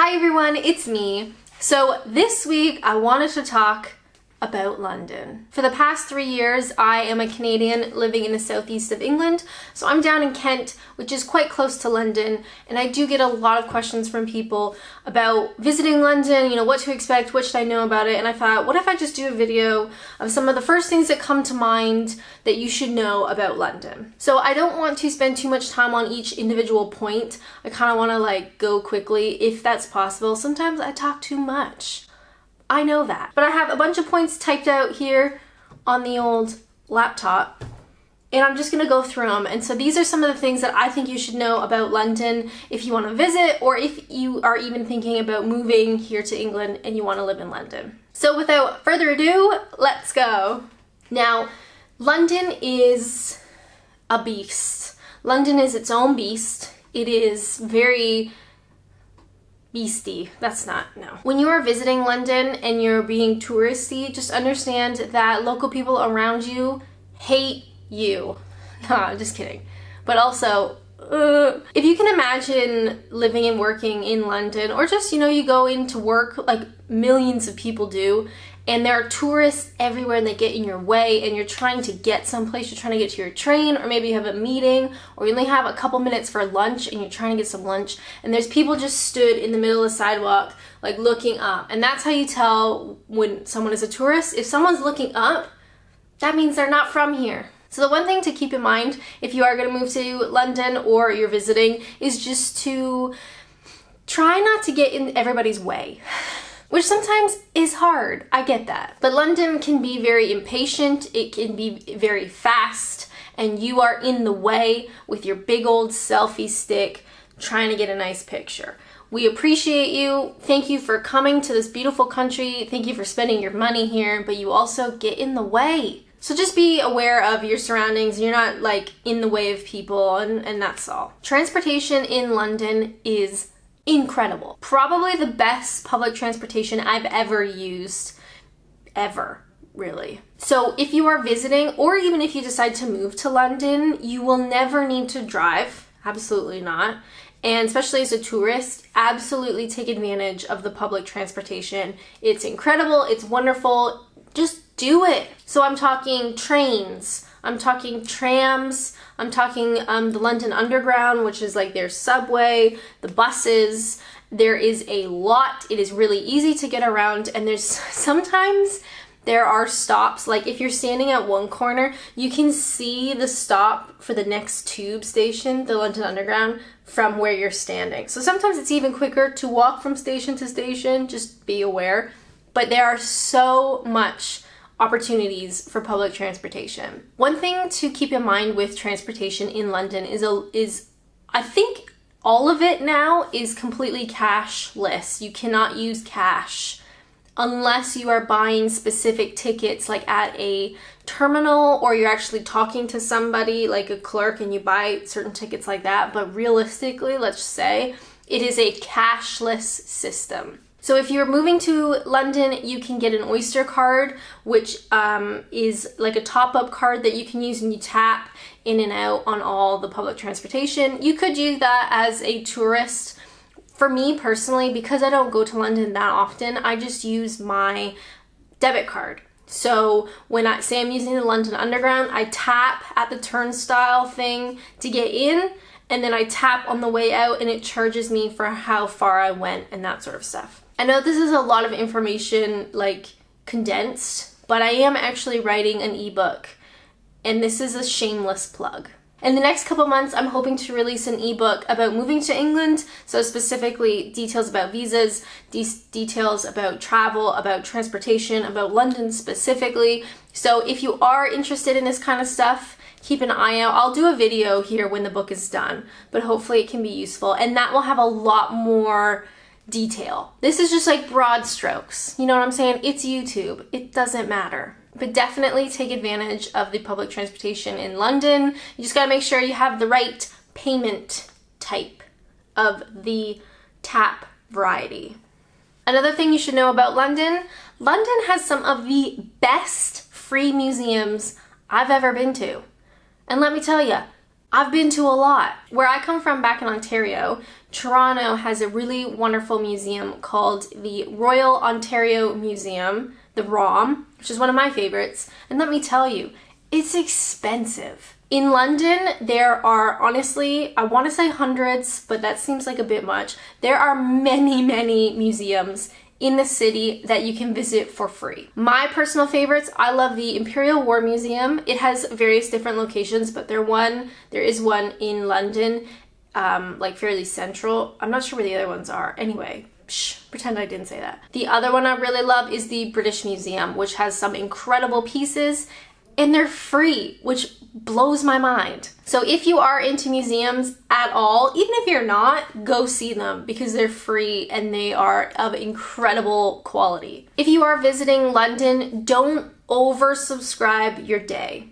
Hi everyone, it's me. So this week I wanted to talk about London. For the past 3 years, I am a Canadian living in the southeast of England. So I'm down in Kent, which is quite close to London. And I do get a lot of questions from people about visiting London, what to expect, what should I know about it. And I thought, what if I just do a video of some of the first things that come to mind that you should know about London. So I don't want to spend too much time on each individual point. I kind of want to go quickly if that's possible. Sometimes I talk too much. I know that. But I have a bunch of points typed out here on the old laptop, and I'm just gonna go through them. And so these are some of the things that I think you should know about London if you want to visit, or if you are even thinking about moving here to England and you want to live in London. So without further ado, let's go. Now, London is a beast. London is its own beast. It is very beastie. That's not, no. When you are visiting London and you're being touristy, just understand that local people around you hate you. Nah, I'm just kidding. But also, if you can imagine living and working in London, or just, you go into work like millions of people do, and there are tourists everywhere and they get in your way, and you're trying to get someplace, you're trying to get to your train, or maybe you have a meeting, or you only have a couple minutes for lunch and you're trying to get some lunch, and there's people just stood in the middle of the sidewalk looking up. And that's how you tell when someone is a tourist. If someone's looking up, that means they're not from here. So the one thing to keep in mind if you are going to move to London or you're visiting is just to try not to get in everybody's way. Which sometimes is hard, I get that. But London can be very impatient, it can be very fast, and you are in the way with your big old selfie stick trying to get a nice picture. We appreciate you, thank you for coming to this beautiful country, thank you for spending your money here, but you also get in the way. So just be aware of your surroundings, you're not in the way of people, and that's all. Transportation in London is incredible. Probably the best public transportation I've ever used, ever, really. So if you are visiting, or even if you decide to move to London, you will never need to drive, absolutely not. And especially as a tourist, absolutely take advantage of the public transportation. It's incredible, it's wonderful, just do it. So I'm talking trains, I'm talking trams, I'm talking the London Underground, which is their subway, the buses. There is a lot. It is really easy to get around, and sometimes there are stops. If you're standing at one corner, you can see the stop for the next tube station, the London Underground, from where you're standing. So sometimes it's even quicker to walk from station to station, just be aware. But there are so much opportunities for public transportation. One thing to keep in mind with transportation in London is I think all of it now is completely cashless. You cannot use cash unless you are buying specific tickets at a terminal, or you're actually talking to somebody like a clerk and you buy certain tickets like that. But realistically, let's say it is a cashless system. So if you're moving to London, you can get an Oyster card, which is a top-up card that you can use, and you tap in and out on all the public transportation. You could use that as a tourist. For me personally, because I don't go to London that often, I just use my debit card. So when I say I'm using the London Underground, I tap at the turnstile thing to get in, and then I tap on the way out, and it charges me for how far I went and that sort of stuff. I know this is a lot of information condensed, but I am actually writing an ebook, and this is a shameless plug. In the next couple months, I'm hoping to release an ebook about moving to England, so specifically details about visas, details about travel, about transportation, about London specifically. So if you are interested in this kind of stuff, keep an eye out. I'll do a video here when the book is done, but hopefully it can be useful, and that will have a lot more detail. This is just broad strokes. You know what I'm saying? It's YouTube. It doesn't matter. But definitely take advantage of the public transportation in London. You just gotta make sure you have the right payment type of the tap variety. Another thing you should know about London, London has some of the best free museums I've ever been to. And let me tell you, I've been to a lot. Where I come from back in Ontario, Toronto has a really wonderful museum called the Royal Ontario Museum, the ROM, which is one of my favorites. And let me tell you, it's expensive. In London, there are honestly, I want to say hundreds, but that seems like a bit much. There are many, many museums in the city that you can visit for free. My personal favorites, I love the Imperial War Museum. It has various different locations, but there is one in London, like fairly central. I'm not sure where the other ones are. Anyway, pretend I didn't say that. The other one I really love is the British Museum, which has some incredible pieces, and they're free, which blows my mind. So if you are into museums at all, even if you're not, go see them because they're free and they are of incredible quality. If you are visiting London, don't oversubscribe your day,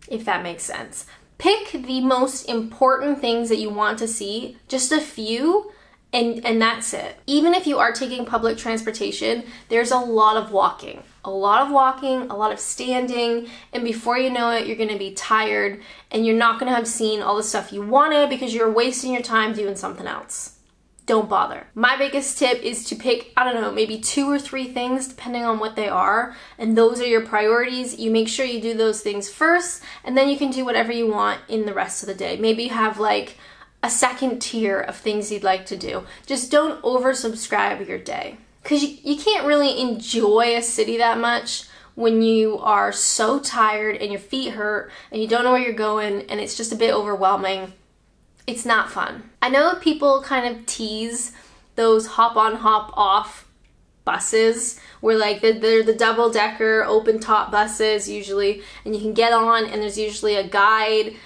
if that makes sense. Pick the most important things that you want to see, just a few, and that's it. Even if you are taking public transportation, there's a lot of walking. A lot of standing, and before you know it, you're gonna be tired and you're not gonna have seen all the stuff you wanted because you're wasting your time doing something else. Don't bother. My biggest tip is to pick, I don't know, maybe 2 or 3 things depending on what they are, and those are your priorities. You make sure you do those things first, and then you can do whatever you want in the rest of the day. Maybe have like a second tier of things you'd like to do. Just don't oversubscribe your day. Because you can't really enjoy a city that much when you are so tired and your feet hurt and you don't know where you're going and it's just a bit overwhelming. It's not fun. I know people kind of tease those hop on, hop off buses where like they're the double-decker open top buses usually, and you can get on and there's usually a guide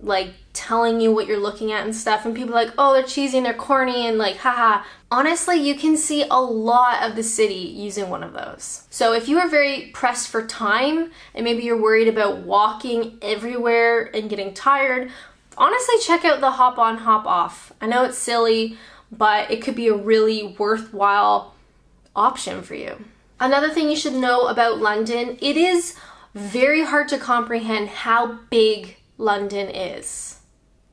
like telling you what you're looking at and stuff, and people are like, oh, they're cheesy and they're corny and like, haha. Honestly, you can see a lot of the city using one of those. So if you are very pressed for time and maybe you're worried about walking everywhere and getting tired, honestly check out the hop on, hop off. I know it's silly, but it could be a really worthwhile option for you. Another thing you should know about London, it is very hard to comprehend how big London is.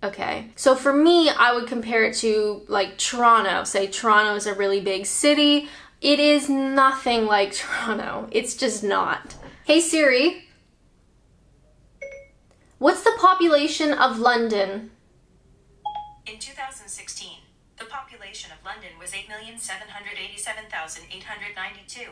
Okay, so for me, I would compare it to like Toronto. Say Toronto is a really big city. It is nothing like Toronto. It's just not. Hey Siri, what's the population of London? In 2016, the population of London was 8,787,892.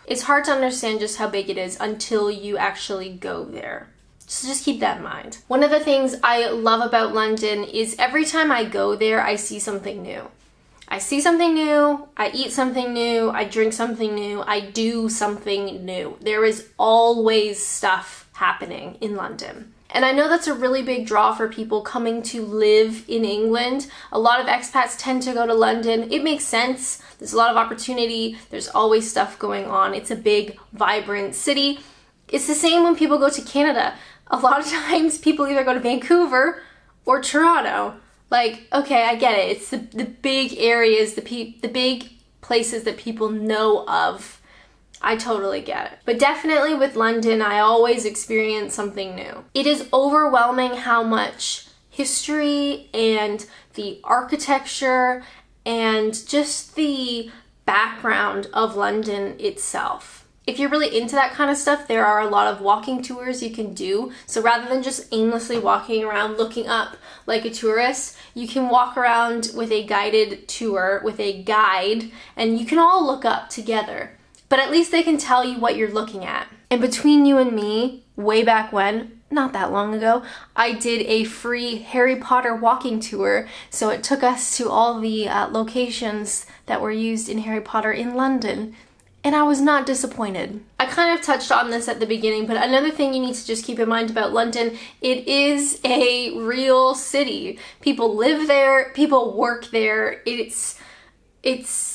It's hard to understand just how big it is until you actually go there. So just keep that in mind. One of the things I love about London is every time I go there, I see something new. I see something new, I eat something new, I drink something new, I do something new. There is always stuff happening in London. And I know that's a really big draw for people coming to live in England. A lot of expats tend to go to London. It makes sense. There's a lot of opportunity. There's always stuff going on. It's a big, vibrant city. It's the same when people go to Canada. A lot of times people either go to Vancouver or Toronto. Like, okay, I get it. It's the big areas, the big places that people know of. I totally get it. But definitely with London, I always experience something new. It is overwhelming how much history and the architecture and just the background of London itself. If you're really into that kind of stuff, there are a lot of walking tours you can do. So rather than just aimlessly walking around looking up like a tourist, you can walk around with a guided tour with a guide, and you can all look up together. But at least they can tell you what you're looking at. And between you and me, way back when, not that long ago, I did a free Harry Potter walking tour. So it took us to all the locations that were used in Harry Potter in London. And I was not disappointed. I kind of touched on this at the beginning, but another thing you need to just keep in mind about London, it is a real city. People live there, people work there. It's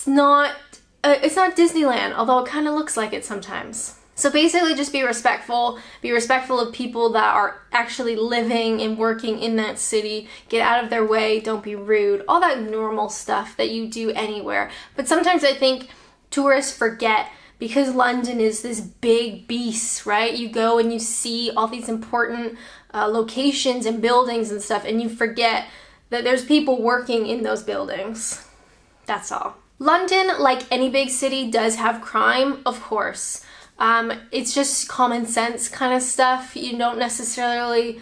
not Disneyland, although it kind of looks like it sometimes. So basically just be respectful of people that are actually living and working in that city. Get out of their way, don't be rude, all that normal stuff that you do anywhere. But sometimes I think tourists forget, because London is this big beast, right? You go and you see all these important locations and buildings and stuff, and you forget that there's people working in those buildings. That's all. London, like any big city, does have crime, of course. It's just common sense kind of stuff. You don't necessarily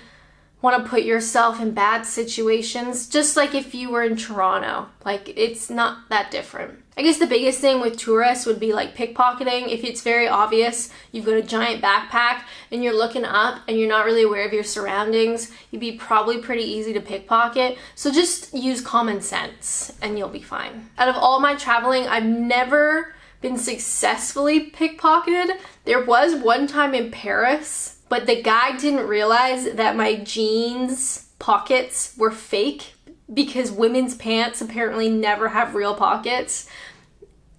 want to put yourself in bad situations, just like if you were in Toronto. Like, it's not that different. I guess the biggest thing with tourists would be like pickpocketing. If it's very obvious, you've got a giant backpack and you're looking up and you're not really aware of your surroundings, you'd be probably pretty easy to pickpocket. So just use common sense and you'll be fine. Out of all my traveling, I've never been successfully pickpocketed. There was one time in Paris, but the guy didn't realize that my jeans pockets were fake because women's pants apparently never have real pockets.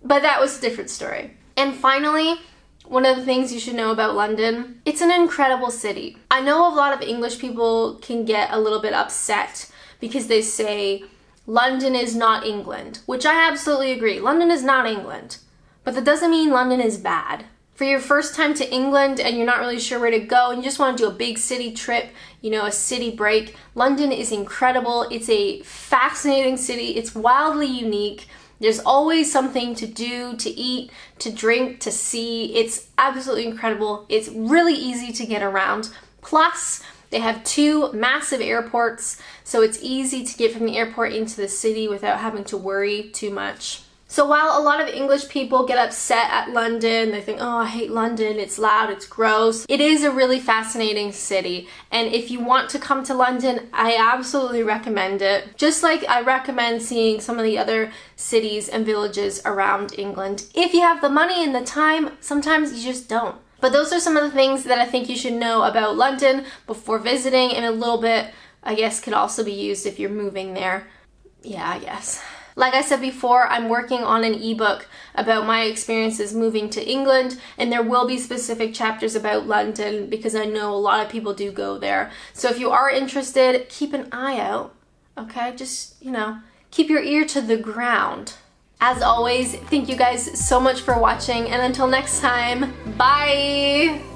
But that was a different story. And finally, one of the things you should know about London, it's an incredible city. I know a lot of English people can get a little bit upset because they say London is not England, which I absolutely agree. London is not England, but that doesn't mean London is bad. For your first time to England and you're not really sure where to go and you just want to do a big city trip, you know, a city break, London is incredible. It's a fascinating city. It's wildly unique. There's always something to do, to eat, to drink, to see. It's absolutely incredible. It's really easy to get around. Plus, they have 2 massive airports, so it's easy to get from the airport into the city without having to worry too much. So while a lot of English people get upset at London, they think, oh, I hate London, it's loud, it's gross, it is a really fascinating city. And if you want to come to London, I absolutely recommend it. Just like I recommend seeing some of the other cities and villages around England. If you have the money and the time, sometimes you just don't. But those are some of the things that I think you should know about London before visiting, and a little bit, I guess, could also be used if you're moving there. Yeah, I guess. Like I said before, I'm working on an ebook about my experiences moving to England, and there will be specific chapters about London because I know a lot of people do go there. So if you are interested, keep an eye out, okay? Just, you know, keep your ear to the ground. As always, thank you guys so much for watching, and until next time, bye!